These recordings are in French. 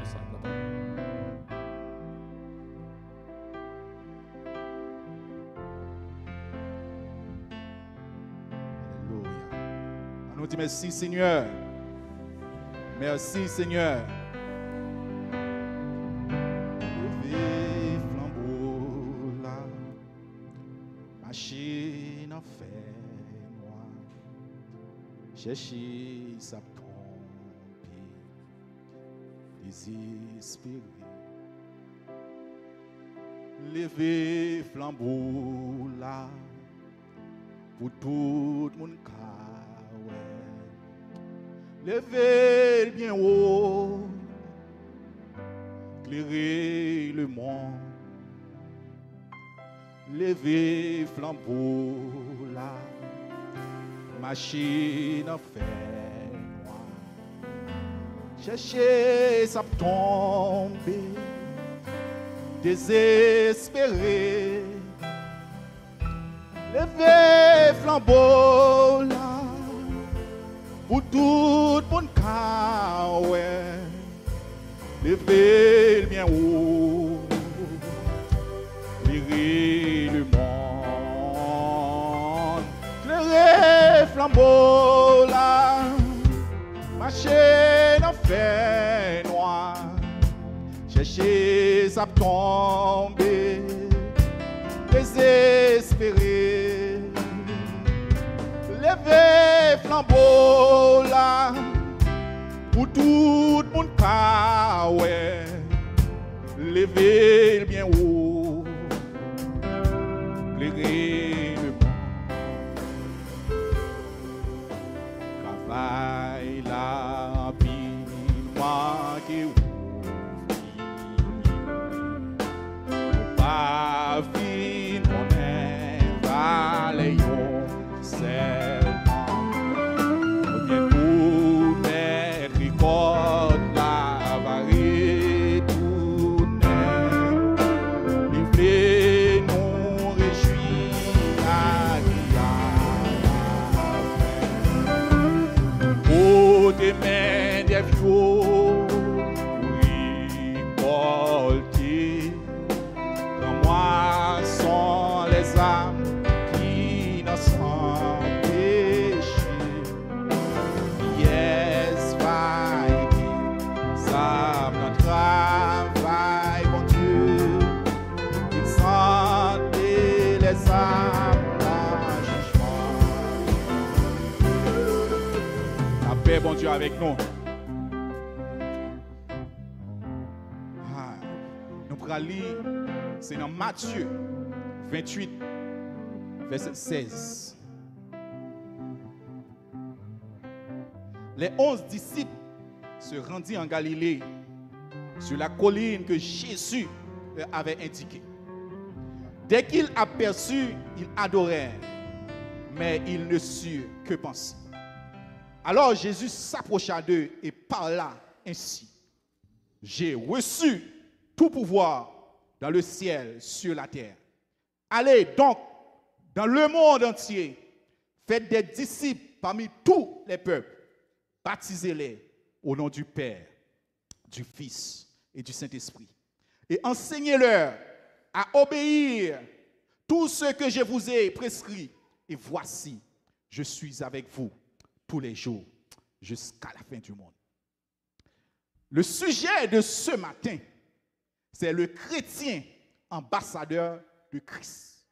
ça, papa. Alléluia. On nous dit merci Seigneur. Merci Seigneur. Levez flambeau là, machine en fait noir, cherchez sa tomber, désespéré. Levez flambeau là, pour tout le monde. Levez le bien haut, éclairez le monde. Levez flambeau là, machine en fer noir. Cherchez sa tomber, désespéré. Levez flambeau là, pour tout le monde, ouais. Levez le bien haut, éclairez le monde. Éclairez flambeau là, marchez dans fer noir. Cherchez sa tomber, désespéré. Levez flambeau là, pour tout le monde, ouais. Levez le bien haut, éclairez le monde. Travail la vie, moi qui pas vie, mon valéon, c'est bon Dieu avec nous. Nous allons lire, c'est dans Matthieu 28, verset 16. Les 11 disciples se rendirent en Galilée, sur la colline que Jésus leur avait indiquée. Dès qu'ils aperçurent, ils adorèrent, mais ils ne surent que penser. Alors Jésus s'approcha d'eux et parla ainsi. J'ai reçu tout pouvoir dans le ciel, sur la terre. Allez donc dans le monde entier, faites des disciples parmi tous les peuples, baptisez-les au nom du Père, du Fils et du Saint-Esprit, et enseignez-leur à obéir tout ce que je vous ai prescrit. Et voici, je suis avec vous tous les jours, jusqu'à la fin du monde. Le sujet de ce matin, c'est le chrétien ambassadeur de Christ.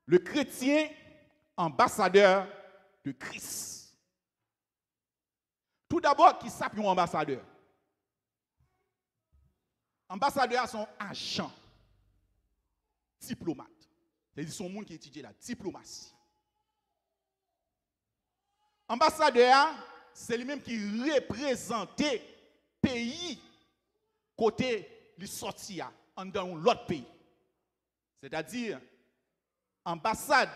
Le chrétien ambassadeur de Christ. Tout d'abord, qui s'appelle un ambassadeur? Ambassadeur, son agent, diplomate. C'est-à-dire son monde qui étudie la diplomatie. Ambassadeur, c'est lui-même qui représente le pays côté il sorti dans l'autre pays. C'est-à-dire, ambassade,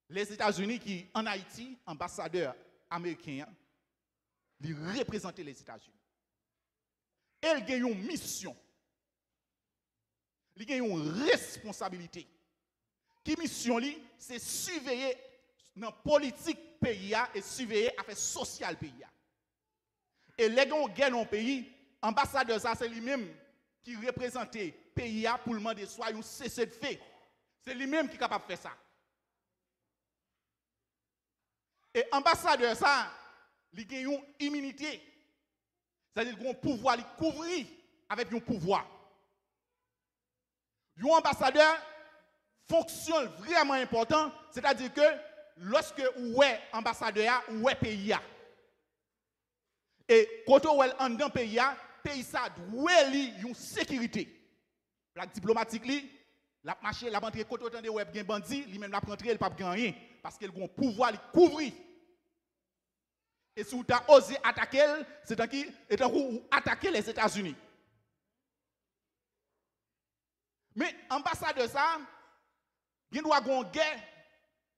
les États-Unis qui en Haïti, ambassadeur américain, il représente les États-Unis. Elle a une mission. Il a une responsabilité. Qui mission li, c'est surveiller dans la politique pays et surveiller affaires sociales pays. Et les gens qui gagnent dans le pays, l'ambassadeur, ça c'est lui-même qui représente le pays pour le demander soit un cessez-le-feu. C'est lui-même qui est capable de faire ça. Et l'ambassadeur, ça, il a une immunité. C'est-à-dire qu'il a un pouvoir, il couvrir avec un pouvoir. Un ambassadeur fonctionne vraiment important, c'est-à-dire que lorsque vous êtes ambassadeur, vous êtes pays. Et quand vous êtes en dedans pays, pays ça doit avoir une sécurité. La diplomatique, la marché, la rentrée, quand vous avez des bandits, lui-même la rentrée, il ne peut pas rien. Parce qu'il a un pouvoir, il couvrir. Et si vous avez osé attaquer, c'est vous attaquer les États-Unis. Mais l'ambassadeur, ça, il doit avoir une guerre,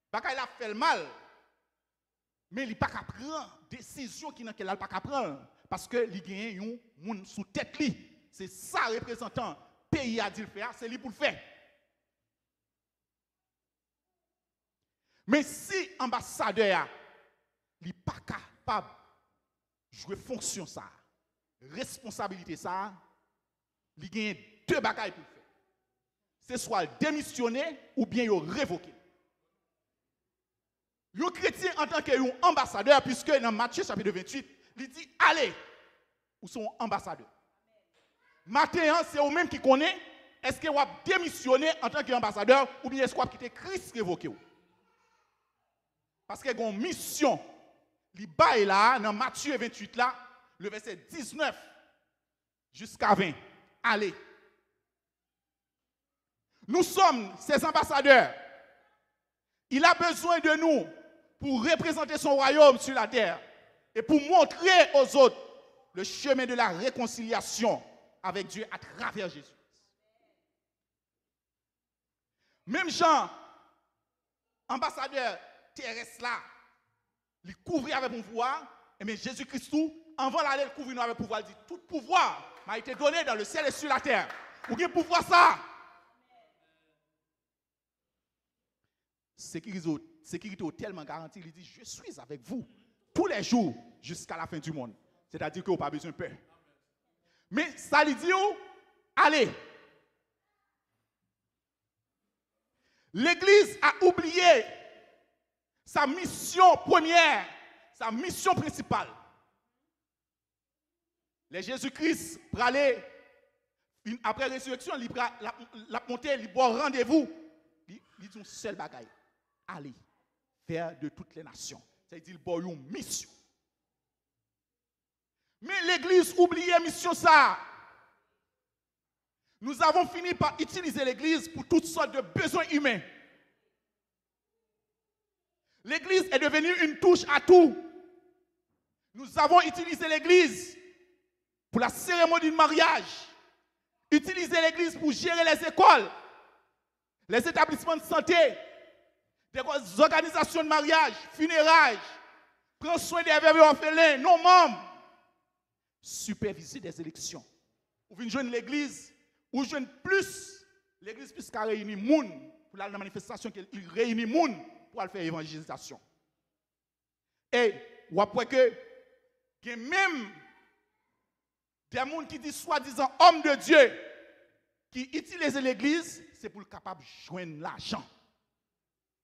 parce qu'il a fait le mal. Mais il n'a pas qu'à prendre décision qu'il n'a pas qu'à prendre. Parce qu'il y a un monde sous tête. C'est ça, représentant pays a dit le faire, c'est lui pour le faire. Mais si l'ambassadeur n'est pas capable de jouer fonction, ça, responsabilité, ça, il y a deux bagailles pour le faire. C'est soit démissionner ou bien révoquer. Le chrétien en tant qu'ambassadeur, puisque dans Matthieu chapitre 28, il dit allez, ou sont ambassadeurs. Maintenant, c'est vous-même qui connaît, est-ce que vous avez démissionné en tant qu'ambassadeur ou bien est-ce que vous avez quitté Christ révoqué? Parce qu'il y a une mission, il y là, dans Matthieu 28, là, le verset 19 jusqu'à 20. Allez. Nous sommes ses ambassadeurs. Il a besoin de nous pour représenter son royaume sur la terre et pour montrer aux autres le chemin de la réconciliation avec Dieu à travers Jésus. Même Jean, ambassadeur terrestre là, il couvrit avec mon pouvoir, et bien Jésus-Christ, avant d'aller le couvrir avec pouvoir, il dit tout pouvoir m'a été donné dans le ciel et sur la terre. Vous avez pouvoir ça. Sécurité tellement garantie, il dit je suis avec vous tous les jours jusqu'à la fin du monde. C'est-à-dire que vous n'avez pas besoin de peur. Mais ça lui dit allez. L'Église a oublié sa mission première, sa mission principale. Les Jésus-Christ, pour aller, après la résurrection, la montée, il boit rendez-vous. Il dit une seule bagaille. Allez, faire de toutes les nations. C'est-à-dire qu'il boit une mission. Mais l'Église oublie la mission ça. Nous avons fini par utiliser l'Église pour toutes sortes de besoins humains. L'Église est devenue une touche à tout. Nous avons utilisé l'Église pour la cérémonie de mariage, utiliser l'Église pour gérer les écoles, les établissements de santé, des organisations de mariage, funérailles, prendre soin des veuves et orphelins, nos membres, superviser des élections. Ou venir joindre l'Église, ou joindre plus, l'Église plus qu'à réunir moun pour la manifestation qu'il réunit moun pour faire évangélisation. Et ou après que il y a même des gens qui disent soi-disant hommes de Dieu qui utilisent l'Église, c'est pour le capable de joindre l'argent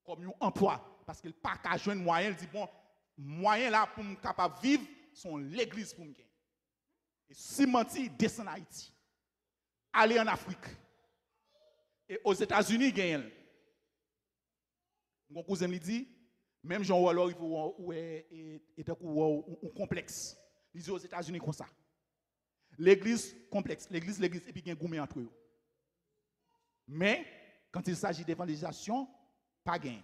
comme un emploi. Parce qu'il n'a pas qu'à joindre moyen, il dit bon, moyen là pour me capable de vivre, sont l'Église pour me gagner. Et si menti, descend en Haïti. Aller en Afrique. Et aux États-Unis, gagne. Mon cousin lui dit, même Jean Wallor, il faut un complexe. Il dit aux États-Unis comme ça. L'église complexe, l'église, et puis il y a un gourmet entre eux. Mais, quand il s'agit d'évangélisation, pas gain.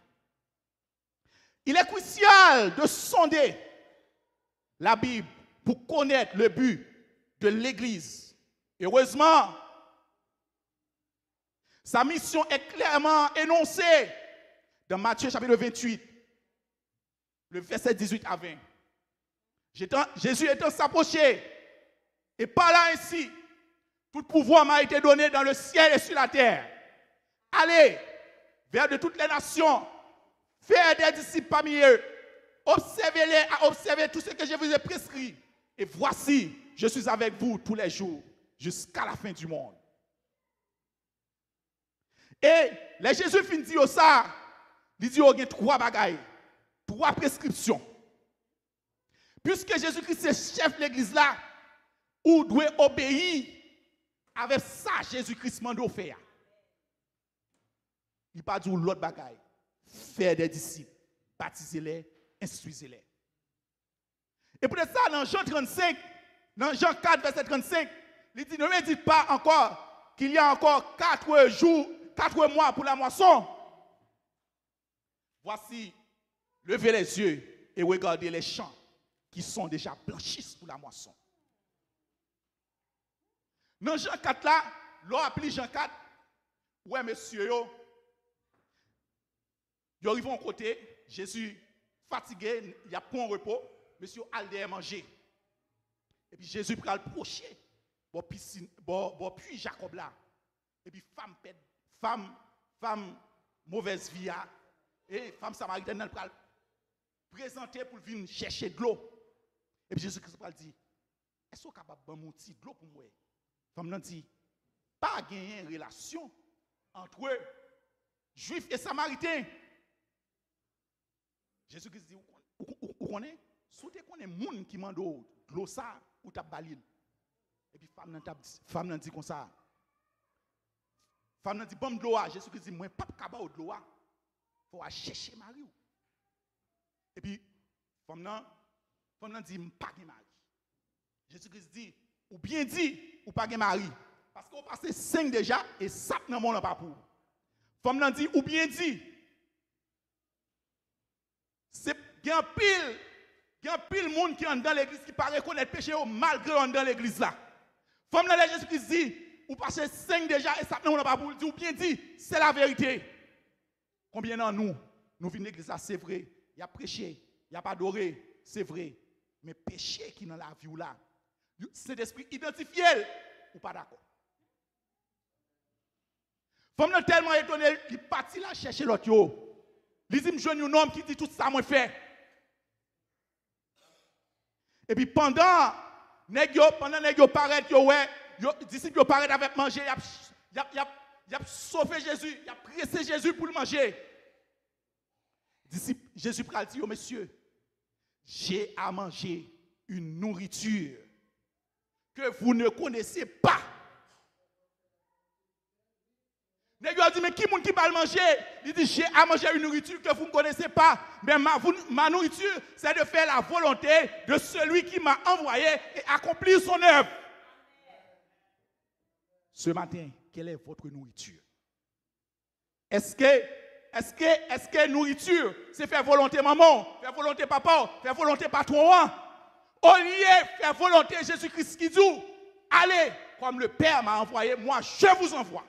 Il est crucial de sonder la Bible pour connaître le but de l'église. Heureusement, sa mission est clairement énoncée dans Matthieu chapitre 28, le verset 18 à 20. Jésus étant s'approché et parla ainsi, tout pouvoir m'a été donné dans le ciel et sur la terre. Allez vers de toutes les nations, Faire des disciples parmi eux. Observez-les à observer tout ce que je vous ai prescrit. Et voici, je suis avec vous tous les jours jusqu'à la fin du monde. Et les Jésus finit dire ça, il dit qu'il y a 3 bagailles, 3 prescriptions. Puisque Jésus-Christ est chef de l'église là, ou doit obéir avec ça Jésus-Christ m'a faire. Il pas dit l'autre bagaille. Faire des disciples, baptisez-les, instruisez-les. Et pour ça, dans Jean 35, dans Jean 4, verset 35, il dit, ne me dites pas encore qu'il y a encore 4 jours, 4 mois pour la moisson. Voici, levez les yeux et regardez les champs qui sont déjà blanchis pour la moisson. Dans Jean 4 là, l'on appelle Jean 4, ouais monsieur, ils arrivent à côté, Jésus fatigué, il a pris un repos, monsieur allait manger. Et puis Jésus prend le procher, bon puis Jacob là. Et puis femme mauvaise vie et femme samaritaine elle prend présenter pour venir chercher de l'eau. Et puis Jésus-Christ dit, est-ce que vous êtes capable de monter de l'eau pour moi? Femme nan dit, pas gagner une relation entre juifs et samaritains. Jésus-Christ dit, vous connaissez? Si vous connaissez les gens qui mandent de l'eau ça, ou t'a balil. Et puis femme nan dit comme ça. Femme nan dit, bon de l'eau, Jésus-Christ dit, moi pas capable de l'eau. Il faut chercher Marie. Et puis femme nan dit, pas de mari. Jésus-Christ dit, ou bien dit, ou pas de mari. Parce qu'on passe 5 déjà, et ça n'a pas pour. Femme nan dit, ou bien dit, c'est qu'il y a un pile monde qui est dans l'église qui paraît connaître péché malgré on dans l'église là. Femme nan Jésus-Christ dit, ou passez 5 déjà, et ça n'a pas pour. Dit, ou bien dit, c'est la vérité. Combien d'entre nous venons l'église là, c'est vrai. Il y a prêché, il y a pas adoré, c'est vrai. Mais péché qui dans la vie là, c'est l'esprit identifié ou pas d'accord. Femme nan tellement étonné, il parti là chercher l'autre yo. Il dit, je un homme qui dit tout ça, moi fait. Et puis pendant nèg yo paraît yo ouais, disciples yo paraît avec manger, y a sauvé Jésus, y a pressé Jésus pour le manger. Disciple Jésus pral dit, monsieur, j'ai à manger une nourriture que vous ne connaissez pas. Les gars disent, mais qui est-ce qui va manger? Il dit, j'ai à manger une nourriture que vous ne connaissez pas. Mais ma nourriture, c'est de faire la volonté de celui qui m'a envoyé et accomplir son œuvre. Ce matin, quelle est votre nourriture? Est-ce que nourriture, c'est faire volonté maman, faire volonté papa, faire volonté patron? Au lieu de faire volonté Jésus-Christ qui dit, allez, comme le Père m'a envoyé, moi je vous envoie.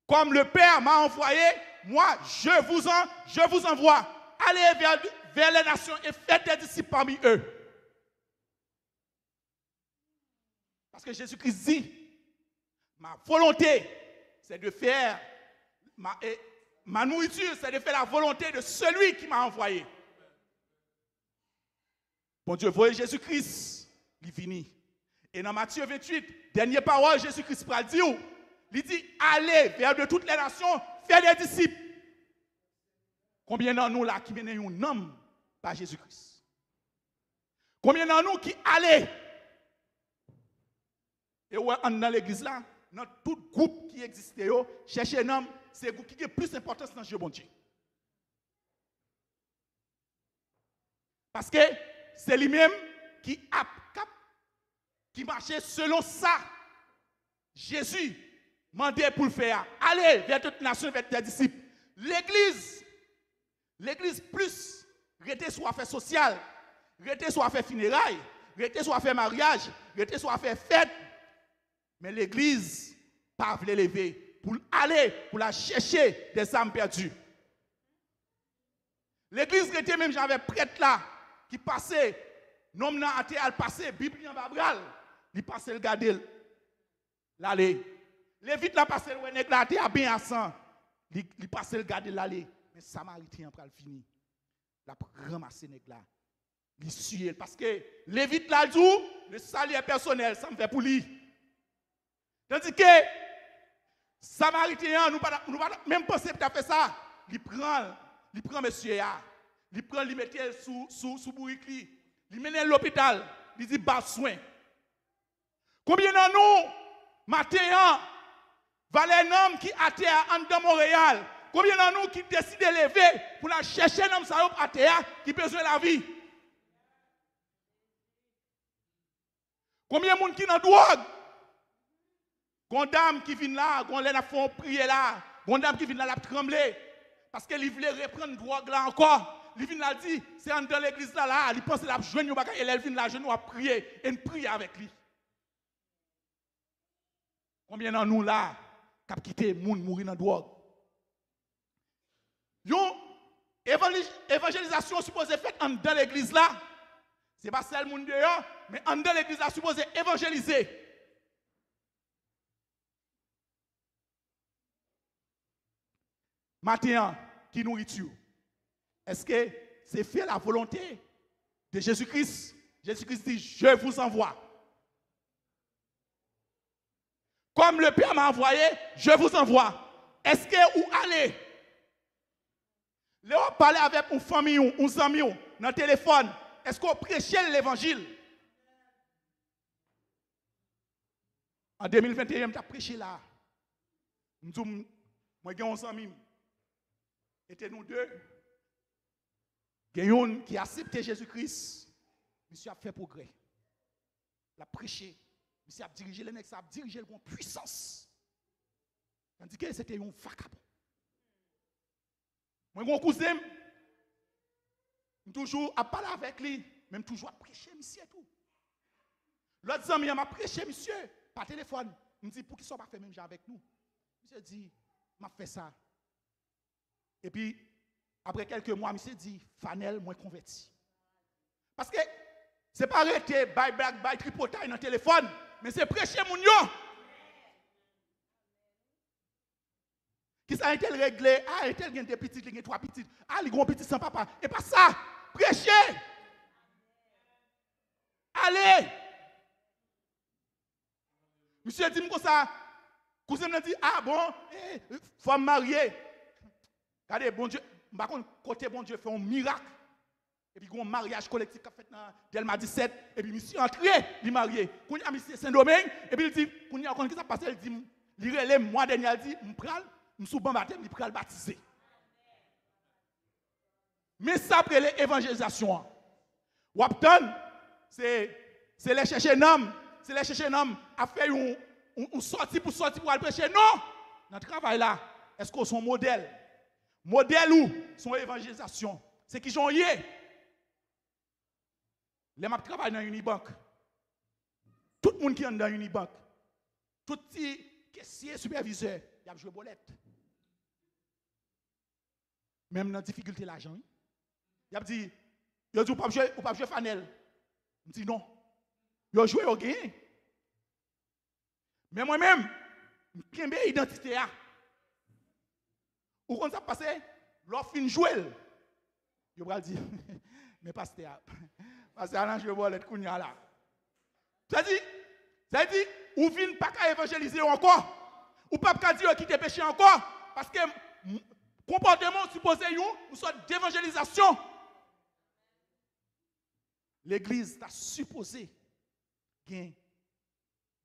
Comme le Père m'a envoyé, moi je vous envoie. Allez vers les nations et faites des disciples parmi eux. Parce que Jésus-Christ dit, ma volonté, c'est de faire, ma nourriture, c'est de faire la volonté de celui qui m'a envoyé. Bon Dieu, voyez Jésus-Christ, il finit. Et dans Matthieu 28, dernière parole, Jésus-Christ va dire, il dit, allez vers de toutes les nations, faire des disciples. Combien d'entre nous là qui mènent un homme par Jésus-Christ? Combien d'entre nous qui allez? Et ouais, dans l'église là, dans tout groupe qui existe, chercher un homme, c'est un groupe qui a plus d'importance dans Dieu, bon Dieu. Parce que c'est lui-même qui marchait selon ça. Jésus mandé pour le faire. Allez vers toute nation, vers des disciples. L'église plus, rester sur affaires sociales, rester sur affaires funérailles, rester sur affaires mariage, rester sur affaires fêtes. Mais l'église, pas voulait lever pour aller, pour la chercher des âmes perdues. L'église était même, j'avais prêtre là, qui passait, non n'a athée à passer, Bible en babral, il passait le garder, l'aller. Les vite là passé le nèg là, à bien à sang. il passe le garde l'allée. Mais Samaritain pral fini. La ramasser nèg là. Il suit parce que Lévite là dit le salut est personnel, ça me fait pour lui. Tandis que Samaritain nous pas même penser à faire ça. Il prend monsieur là. Il met sous bourrique li. Il mène à l'hôpital, il dit bas soin. Combien d'entre nous matin valait un homme qui a terre en dans Montréal? Combien d'entre nous qui décident de lever pour chercher un homme à terre qui a besoin de la vie? Combien de monde qui dans drogue? Gon dame qui vient là, gon les font prier là, gon dame qui vient là la trembler parce que il voulait reprendre drogue là encore. Il vient là dit, c'est dans l'église là, il pense la joindre bagay et elle vient là genou à prier et prier avec lui. Combien d'entre nous là qui quitté monde mourir dans drogue? Yon évangélisation supposée faite dans l'église là. C'est pas seul monde dehors, mais dans l'église là supposé évangéliser. Matin, qui nourriture? Est-ce que c'est faire la volonté de Jésus-Christ? Jésus-Christ dit, je vous envoie. Comme le Père m'a envoyé, je vous envoie. Est-ce que vous allez? Là, on parle avec une famille, un ami, dans le téléphone. Est-ce qu'on prêche l'évangile? En 2021, je suis prêché là. Moi, j'ai un ami. Et nous deux. Gayon qui a accepté Jésus-Christ, monsieur a fait progrès. Il a prêché, monsieur a dirigé les nègres, a dirigé avec puissance. Tandis que c'était un vagabond. Moi, mon cousin, toujours à parler avec lui, même toujours à prêcher, monsieur tout. L'autre ami m'a prêché, monsieur, par téléphone. Il me dit, pour qu'il soit pas fait même avec nous. Monsieur dit, m'a fait ça. Et puis, après quelques mois, monsieur dit, Fanel, moi converti. Parce que ce n'est pas arrêter, by tripotaille dans le téléphone, mais c'est prêcher mon yo. Qui ça a été réglé? Ah, il a des petites, il a trois petites. Ah, les grands petits sans papa. Et pas ça. Prêchez. Allez. Monsieur dit comme ça. Cousin me dit, ah bon, femme mariée. Regardez, bon Dieu. Par contre, côté bon Dieu fait un miracle. Et puis, il y a un mariage collectif qui a fait dans Delma 17. Et puis, monsieur entré, il est marié. Quand il y a monsieur Saint-Domingue, et puis il dit, quand il y a un qui s'est passé, il dit, il relève, moi dernier, il dit, je pral, je suis bon baptême, il pral baptiser. Mais ça, après l'évangélisation, Wapton, c'est les chercher un homme, c'est les chercher un homme à faire une sortie pour aller prêcher. Non! Dans le travail là, est-ce qu'on son modèle? Modèle ou son évangélisation? C'est qui j'en y ai. Les gens qui travaillent dans Unibank, tout le monde qui est dans Unibank, tout petit caissier, superviseur, il a joué bolette. Même dans la difficulté l'argent, il a dit, il a dit, ou pas jouer Fanel. Il dit non. Il a joué au gain. Mais moi-même, je n'ai pas d'identité. Ou quand ça passe, l'offre fin jouer. Je vais dire, mais pas c'était. Parce que là, je vais aller kounya là. Ça dit, ou vient pas qu'à évangéliser encore. Ou pas qu'à dire quitter péché encore. Parce que comportement supposé une sorte d'évangélisation. L'église t'a supposé qu'il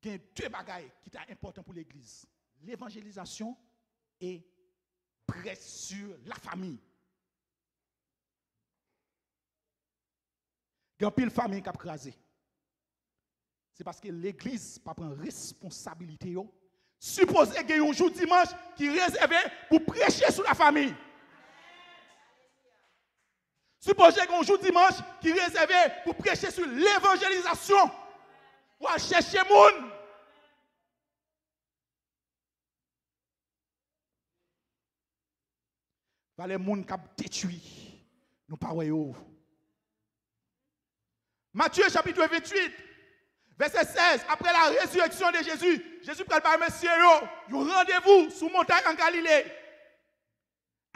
y a deux bagailles qui sont importantes pour l'église. L'évangélisation et presse sur la famille. Il y a pile famille qui a crasé. C'est parce que l'église pas prend responsabilité. Supposé qu'il y a un jour dimanche qui est réservé pour prêcher sur la famille. Supposé qu'il y a un jour dimanche qui est réservé pour prêcher sur l'évangélisation. Pour aller chercher les gens. Par les gens qui ont détruit nos parents. Matthieu chapitre 28, verset 16. Après la résurrection de Jésus, Jésus prend par monsieur un rendez-vous sous montagne en Galilée.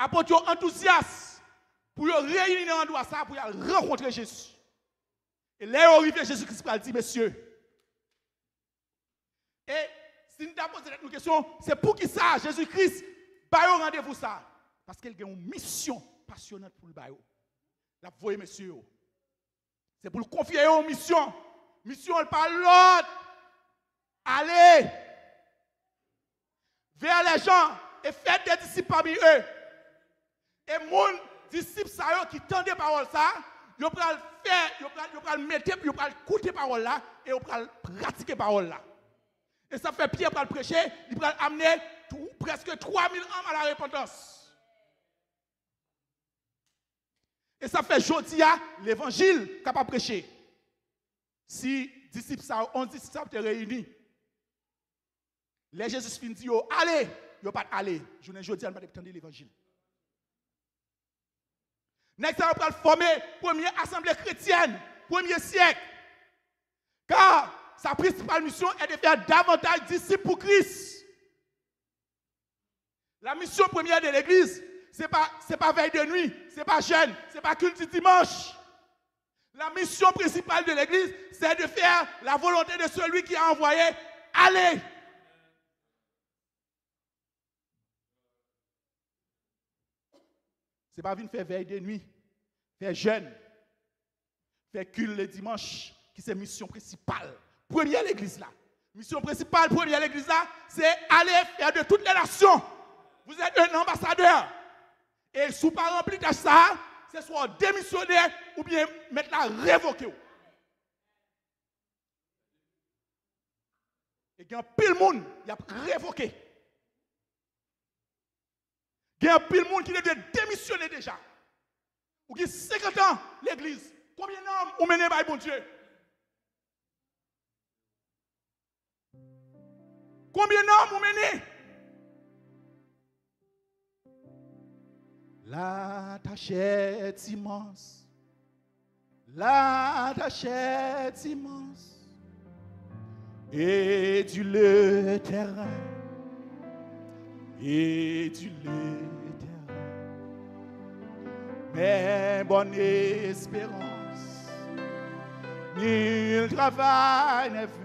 apôtres enthousiastes pour réunir dans l'endroit ça pour rencontrer Jésus. Et là, ils arrivent Jésus-Christ pour dire, messieurs. Et si nous avons posé une question, c'est pour qui ça, Jésus-Christ, bah au rendez-vous ça. Parce qu'il a une mission passionnante pour le baillot. La voyez, messieurs. C'est pour le confier aux missions. Mission par l'autre. Allez vers les gens et faites des disciples parmi eux. Et mon disciples qui tendent les paroles ça, ils vont faire, ils vont mettre, ils vont écouter parole là et ils vont pratiquer parole là. Et ça fait Pierre pour le prêcher, il va amener presque 3000 âmes à la repentance. Et ça fait aujourd'hui l'évangile capable de prêcher. Si 11 disciples sont réunis, les Jésus finit dit, allez, ils ne pas aller. Je ne dis pas de l'évangile. Next, on va former la première assemblée chrétienne, premier siècle. Car sa principale mission est de faire davantage de disciples pour Christ. La mission première de l'Église, ce n'est pas veille de nuit, ce n'est pas jeûne, ce n'est pas culte dimanche. La mission principale de l'Église, c'est de faire la volonté de celui qui a envoyé aller. Ce n'est pas venir faire veille de nuit, faire jeûne, faire culte le dimanche, qui c'est mission principale. Première l'Église là. Mission principale, première l'Église là, c'est aller faire de toutes les nations. Vous êtes un ambassadeur. Et si vous ne pas rempli de ça, c'est soit démissionner ou bien mettre la révoquer. Et il y a un pile monde qui a révoqué. Il y a un pile monde qui a démissionné déjà. Ou qui a 50 ans l'église. Combien d'hommes ont mené par bon Dieu? Combien d'hommes ont mené? La tâche est immense. La tâche est immense. Et du le terrain. Et du le terrain. Mais bonne espérance. Nul travail n'est vain.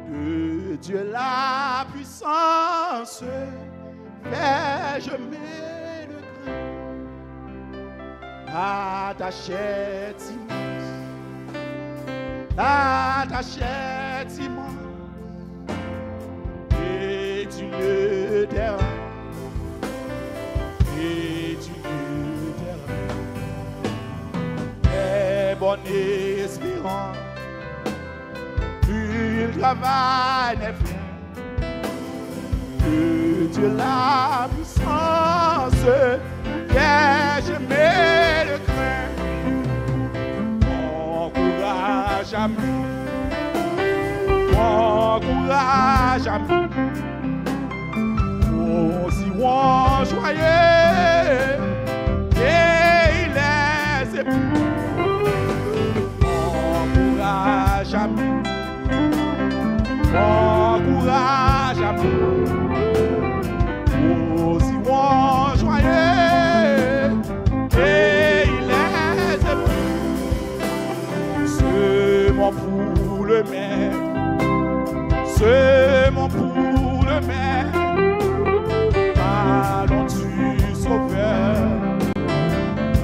De Dieu la puissance. Fais je mets le grain. La tâche est immense. La tâche est immense. Et tu le terrain. Et tu le terrain. Mais bonne espérance. Plus le travail n'est vain. Que Dieu la puissance, je mets le craint. Encourage à moi, encourage à moi. Aussi on joyeux, et il est époux. Encourage à moi, encourage à moi. Joyeux, et il est seulement pour le maître, seulement pour le maître, allons tu sauveur,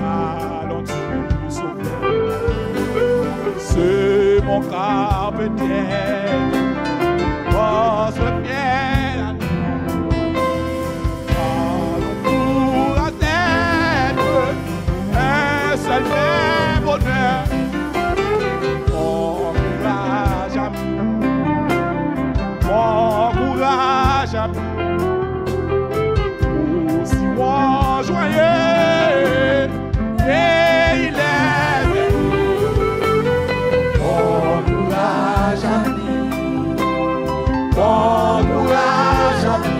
allons tu sauveur, c'est mon capitaine, oh ce bien. Seul fait bonheur, encourage à moi, aussi moi joyeux, et il est encourage à moi,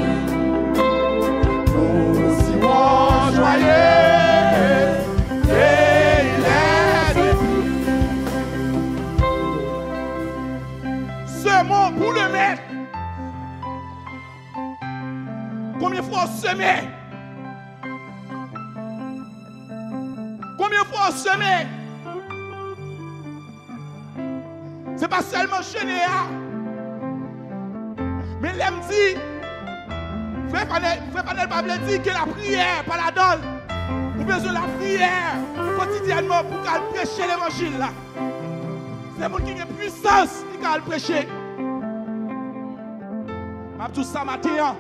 aussi moi joyeux. Pour le mettre. Combien de fois on semer Combien de fois on semé? Ce n'est pas seulement chenille. Mais l'aime dit, frère Fanel pas dire que la prière, pas la donne. Nous avons besoin de la prière quotidiennement pour qu'elle prêche l'évangile là. C'est monde qui a puissance qui va prêcher. Je tout ça matin.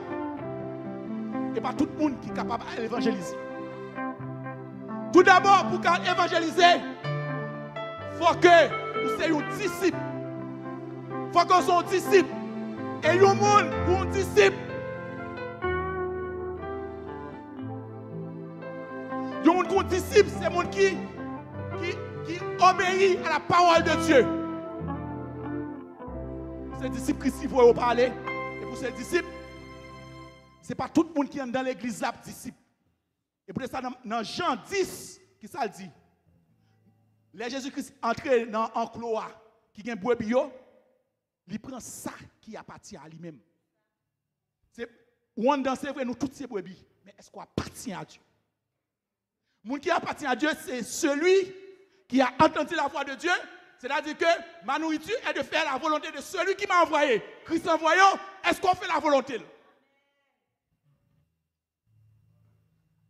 Et pas tout le monde qui est capable d'évangéliser. Tout d'abord, pour qu'on évangéliser, il faut que vous soyez un disciple. Il faut que vous soyez un disciple. Et il y a un monde pour un disciple. Il y a un monde pour un disciple, c'est un monde qui obéit à la parole de Dieu. Ces disciples Christ, il faut parler. Et pour ces disciples, ce n'est pas tout le monde qui est dans l'église là, disciple. Et pour ça, dans Jean 10, qui ça le dit? Les Jésus-Christ entré dans l'enclos qui a un brebis, il prend ça qui appartient à lui-même. On dans c'est vrai, nous tous ces brebis, mais est-ce qu'on appartient à Dieu? Le monde qui appartient à Dieu, c'est celui qui a entendu la voix de Dieu. C'est-à-dire que ma nourriture est de faire la volonté de celui qui m'a envoyé. Christ envoyant, est-ce qu'on fait la volonté?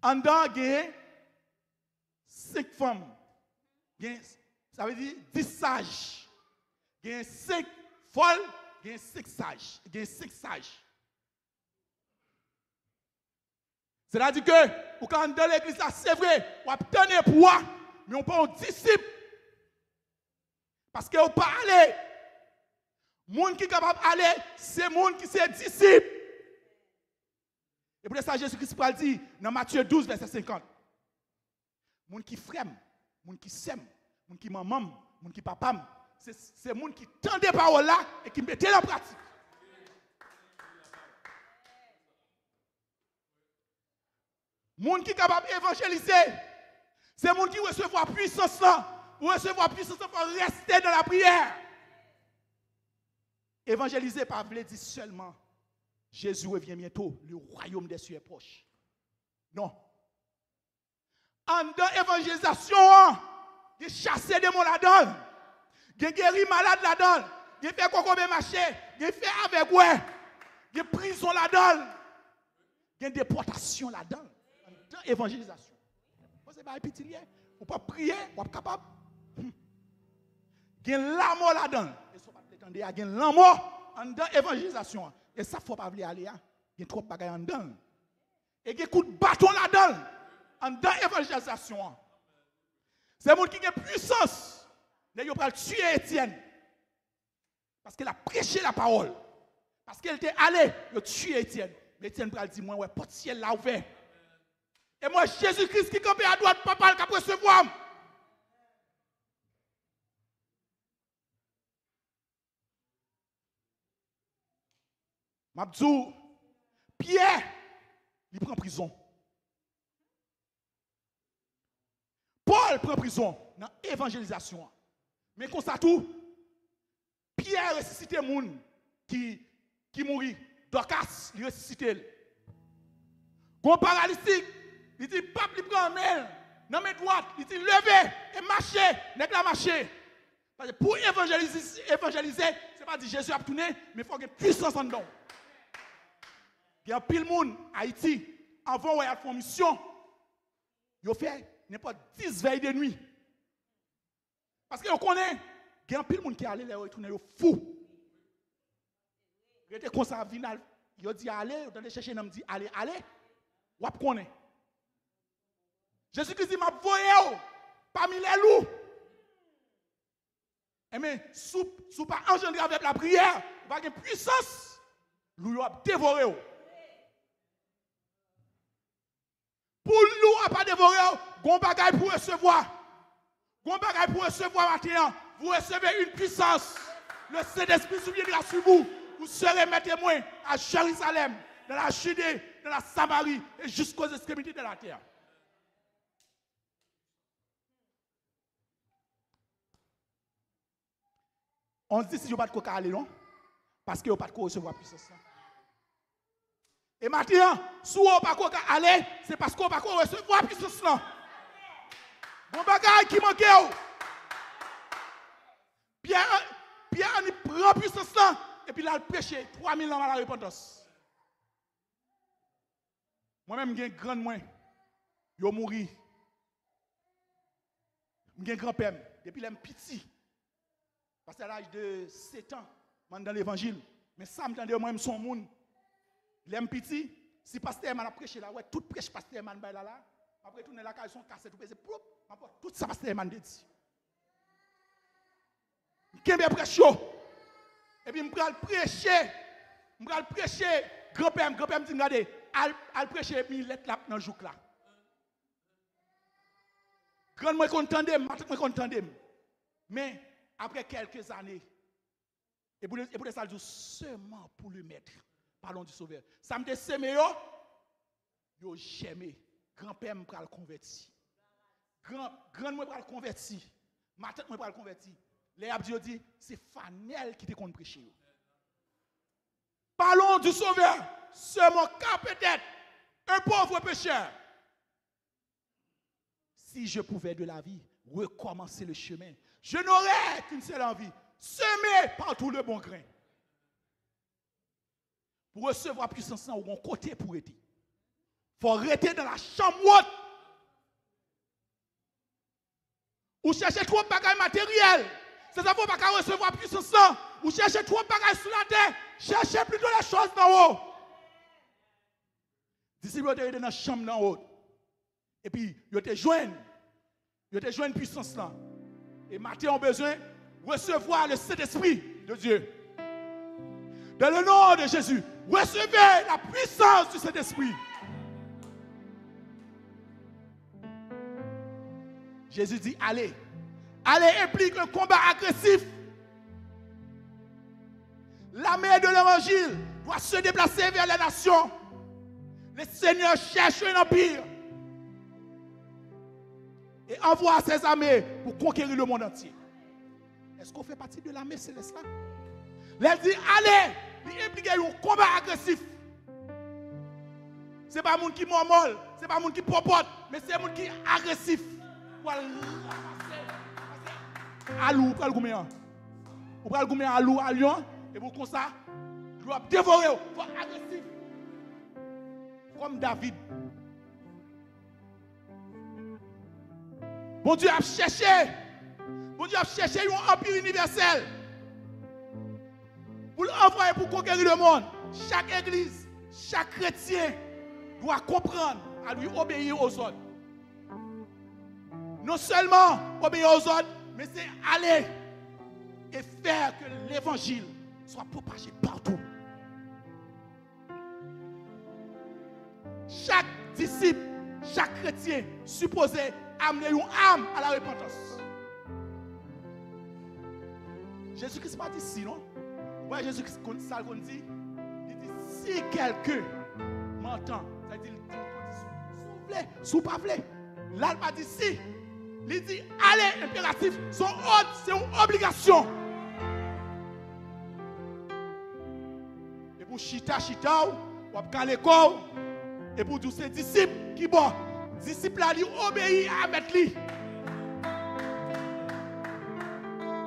En dedans, il y a 5 femmes. Ça veut dire 10 sages. Il y a 5 folles, il y a 5 sages. Il y a 5 sages. C'est-à-dire que, quand dans l'église, c'est vrai, on a obtenu pour moi, mais on pas un disciple. Parce que on pas aller. Le monde qui est capable d'aller, c'est le monde qui est disciple. Et pour ça, Jésus-Christ a dit dans Matthieu 12, verset 50. Le monde qui frème, le monde qui sème, le monde qui maman, le monde qui papa, c'est le monde qui tend des paroles là et qui mettait en pratique. Le monde qui est capable d'évangéliser, c'est le monde qui recevra puissance là. Pour recevoir puissance, il faut rester dans la prière. Évangéliser par veut dire seulement Jésus revient bientôt, le royaume des cieux est proche. Non. En dans l'évangélisation, il chassé des gens là-dedans, il guéri malade là-dedans, il fait cocombé marché, il fait avec ouais, il prison là-dedans, il y a déportation là-dedans. Dans l'évangélisation. Vous savez pas petit lien, on peut prier, on est capable. Il y a l'amour là-dedans. Et ça, il y a l'amour en dans l'évangélisation. Et ça, il ne faut pas aller. Il y a trop de bagages en dedans. Et il y a un coup de bâton là-dedans. En dans l'évangélisation. C'est un monde qui a puissance. Il va tuer Étienne. Parce qu'il a prêché la parole. Parce qu'il était allé, il a tué Étienne. Mais Étienne va dire, moi, ouais, porte ciel là ouvert. Et moi, Jésus-Christ qui campait à droite, papa, qui a recevoir. Mabdou, Pierre, il prend prison. Paul prend prison dans l'évangélisation. Mais comme ça tout, Pierre ressuscite les gens qui mourit. Dorcas, il ressuscite. Gon paralytique, il dit, pape, il prend un mail, dans mes droites, il dit, levez et marchez, n'est pas marcher. Parce que pour évangéliser, ce n'est pas dire Jésus a tourné, mais il faut qu'il y ait puissance en dedans. Il y a pile de monde Haïti, avant qu'il y ait une mission, il fait n'importe 10 veilles de nuit. Parce que vous connaissez, il y a pile de monde qui est allé là, il est fou. Il était comme ça, il dit allez, il a cherché, il dit allez, vous connaissez. Jésus-Christ dit, m'a voyé parmi les loups. Mais sous pas engendré avec la prière, il va avoir une puissance. Loup a dévoré. Pour loup a pas dévoré, gon bagaille pour recevoir. Gon bagaille pour recevoir maintenant. Vous recevez une puissance. Le Saint-Esprit viendra sur vous. Vous serez mes témoins à Jérusalem, dans la Judée, dans la Samarie et jusqu'aux extrémités de la terre. On se dit si je n'ai pas de quoi aller, non? Parce que je n'ai pas de quoi recevoir puissance. Et maintenant, si vous n'avez pas de quoi aller, c'est parce que vous n'avez pas de quoi recevoir puissance. Mon bagage qui manque. Pierre il prend puissance là et puis il a prêché 3000 ans à la repentance. Moi-même, j'ai un grand moins. Yo mouri. J'ai un grand-père. Depuis qu'il est petit. Parce qu'à l'âge de 7 ans, je suis dans l'évangile. Mais ça me tendait moi-même son monde. Il est petit. Si pasteur m'a prêché là, ouais, tout prêche pasteur m'a là. Après tourner la case, son cassette, tout pèse, tout ça pasteur m'a dit. Je vais prêcher. Et puis je vais prêcher. Grand-père me dit, regardez, al prêcher, puis il est là dans le jour là. Grand moi content mais après quelques années, et pour ça, je dis seulement pour le mettre. Parlons du Sauveur. Ça me dit, semé yo jamais. Grand-père me pral converti. Grand moi pral converti. Ma tante moi pral converti. Les abdi dit, c'est Fanel qui te compte prêcher. Parlons du Sauveur. Seulement cas peut-être un pauvre pécheur. Si je pouvais de la vie recommencer le chemin, je n'aurais qu'une seule envie, semer partout le bon grain. Pour recevoir puissance ou mon côté pour être. Il faut rester dans la chambre haute. Ou chercher trop de bagages matériels. C'est ça, il ne faut pas recevoir puissance. Ou chercher trop de bagages sur la terre. Cherchez plutôt les choses d'en haut. Disciples étaient dans la chambre d'en haut. Et puis, ils te joignent. Ils te joignent puissance là. Et Matthieu a besoin de recevoir le Saint-Esprit de Dieu. Dans le nom de Jésus, recevez la puissance du Saint-Esprit. Jésus dit, allez. Allez implique un combat agressif. L'armée de l'évangile doit se déplacer vers les nations. Le Seigneur cherche un empire. Et envoie ses armées pour conquérir le monde entier. Est-ce qu'on fait partie de l'armée céleste là? Elle dit, allez, il implique un combat agressif. Ce n'est pas un monde qui mormole, ce n'est pas un monde qui popote, mais c'est un monde qui est agressif. Pour ramasser. Alou, pour le goumer. Pour le goumer alou, à Lyon, et pour comme ça, il doit dévorer, il faut agressif. Comme David. Bon Dieu a cherché un empire universel pour l'envoyer pour conquérir le monde. Chaque église, chaque chrétien doit comprendre à lui obéir aux autres. Non seulement obéir aux autres, mais c'est aller et faire que l'évangile soit propagé partout. Chaque disciple, chaque chrétien supposé amener une âme à la repentance. Jésus-Christ m'a dit si, non? Ouais, Jésus-Christ, ça qu'on dit, il dit si quelqu'un m'entend, ça dit, soufflez, sous pas vle. Là, il m'a dit si. Il dit allez, impératif, son ordre, c'est une obligation. Et pour chita, ou à l'école, et pour tous ces disciples qui bon, disciples là, ils obéissent à mettre lui.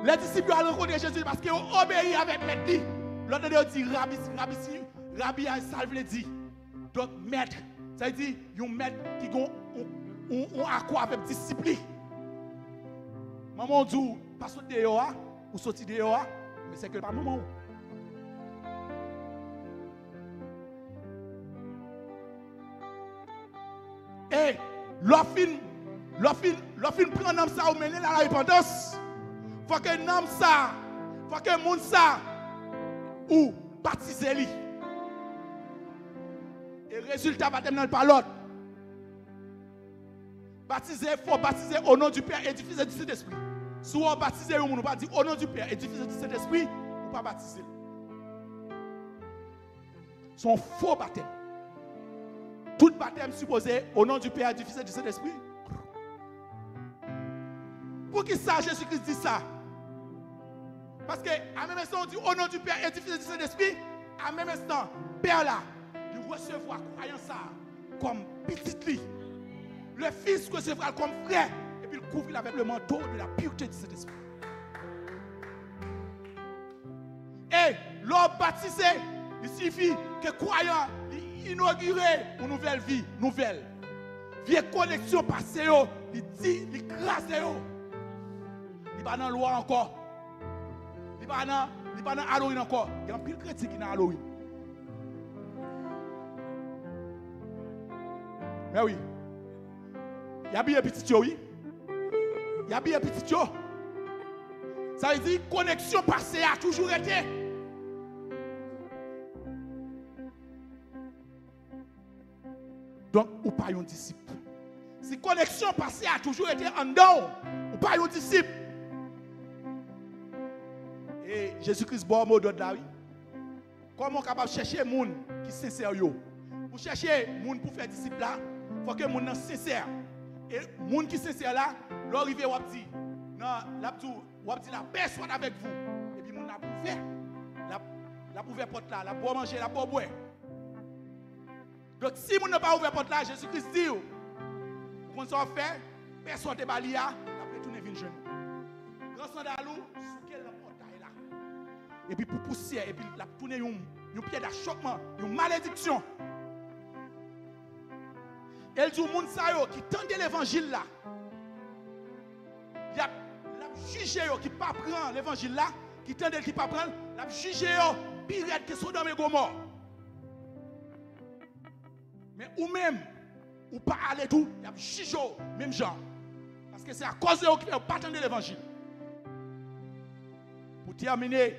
Les disciples ont rencontré Jésus parce qu'ils ont obéi avec maître. L'autre dit Rabbi a salvé dit. Donc maître, ça veut dire un maître qui ont accord avec discipline. Maman dit pas sortir dehors ou sortir dehors, mais c'est que pas maman. Et l'offre prend un homme ça ou mener à la repentance. Faut que l'homme ça, faut que le monde ça, ou baptiser lui. Et résultat, baptême par l'autre. Baptiser, il faut baptiser au nom du Père et du Fils et du Saint-Esprit. Si on baptise, on ne va pas dire au nom du Père et du Fils et du Saint-Esprit, on ne pas baptiser. C'est un faux baptême. Tout baptême supposé au nom du Père, du Fils et du Saint-Esprit. Pour qui ça, Jésus-Christ dit ça? Parce qu'à même instant, on dit au nom du Père et du Fils et du Saint-Esprit, à même instant, Père là, il recevra croyant ça comme petit lit. Le Fils recevra comme frère, et puis il couvrir avec le manteau de la pureté de cet esprit. Et l'homme baptisé, il suffit que croyant inaugurer une nouvelle vie, nouvelle. Vieille connexion passée, il dit, il crase, il n'est pas dans la loi encore. Il n'est pas dans Halloween encore. Il y a un pile chrétien qui est dans Halloween. Mais oui. Il y a bien petit, oui. Il y a bien petit. Ça veut dire connexion passée a toujours été. Donc, ou pas un disciple. Si connexion passée a toujours été en dedans, ou pas un disciple. Et Jésus-Christ, bon mot de là, oui. Comment on est capable de chercher des gens qui sont sincères? Pour chercher des gens pour faire disciple là, il faut que les gens soient sincères. Et les gens qui sont sincères là, l'arrivée, on dit, non, la paix soit avec vous. Et puis, les gens la pouvait porte là, la boire manger, la boire boire. Donc, si vous n'avez pas ouvert la porte là, Jésus-Christ dit, vous avez fait, personne ne va aller là, après tout ne vient jeune. Grand sandalou, sous quelle porte là. Et puis pour poussière, et puis la tourner un pied d'achoppement, une malédiction. Elle dit au monde qui tendait l'évangile là. Il y a jugé qui ne pas prendre l'évangile là, qui tendait qui ne pas prendre, la jugé pire que Sodome et Gomorrhe. Mais ou même, ou pas aller tout, il y a jugé même genre. Parce que c'est à cause de eux qui ne pas attendre l'évangile. Pour terminer,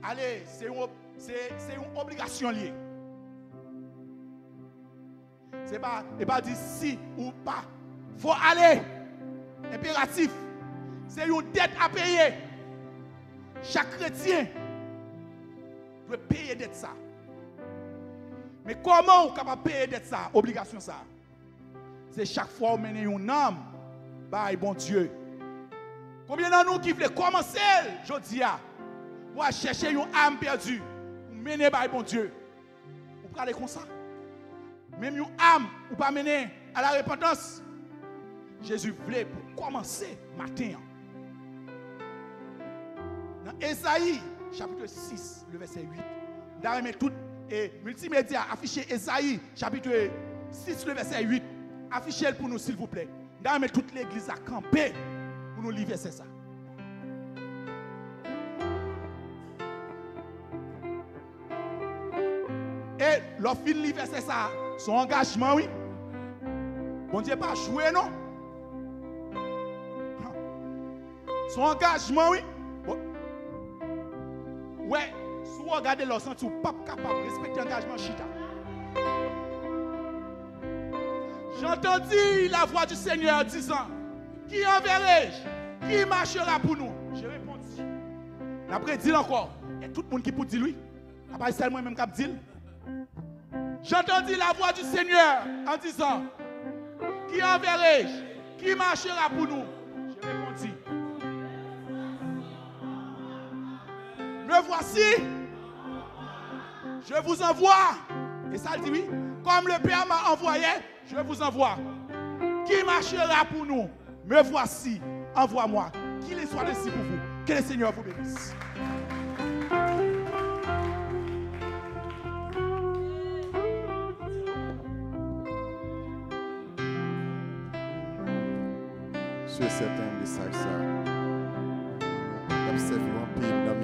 allez, c'est une obligation liée. C'est pas dire si ou pas. Il faut aller. Impératif. C'est une dette à payer. Chaque chrétien doit payer dette ça. Mais comment on est capable de payer dette ça? Obligation ça. C'est chaque fois qu'on mène une âme, bah, bon Dieu. Combien d'entre nous qui voulons commencer, je dis, pour chercher une âme perdue, pour mener par bon Dieu? Vous parlez comme ça? Même une âme, ou pas mener à la repentance. Jésus voulait pour commencer matin. Dans Ésaïe, chapitre 6, le verset 8, nous avons tout et multimédia affiché Ésaïe, chapitre 6, le verset 8. Affichez-le pour nous, s'il vous plaît. Nous avons toute l'église à camper pour nous livrer ça. Et l'offre de livrer ça, son engagement, oui. Bon Dieu, pas jouer, non? Son engagement, oui. Bon. Ouais, si vous regardez leur sens, vous n'êtes pas capable de respecter l'engagement chita. J'entendis la voix du Seigneur disant, qui enverrai-je? Qui marchera pour nous? J'ai répondu. Après, dit encore. Et tout le monde qui peut dire lui. Après, c'est moi-même qui dit. J'entendis la voix du Seigneur en disant, qui enverrai-je? Qui marchera pour nous? J'ai répondu. Me voici. Je vous envoie. Et ça dit oui. Comme le Père m'a envoyé, je vous envoie. Qui marchera pour nous? Me voici. Envoie-moi. Qu'il soit ainsi pour vous. Que le Seigneur vous bénisse. Sur certains messages, ça, observe un peu.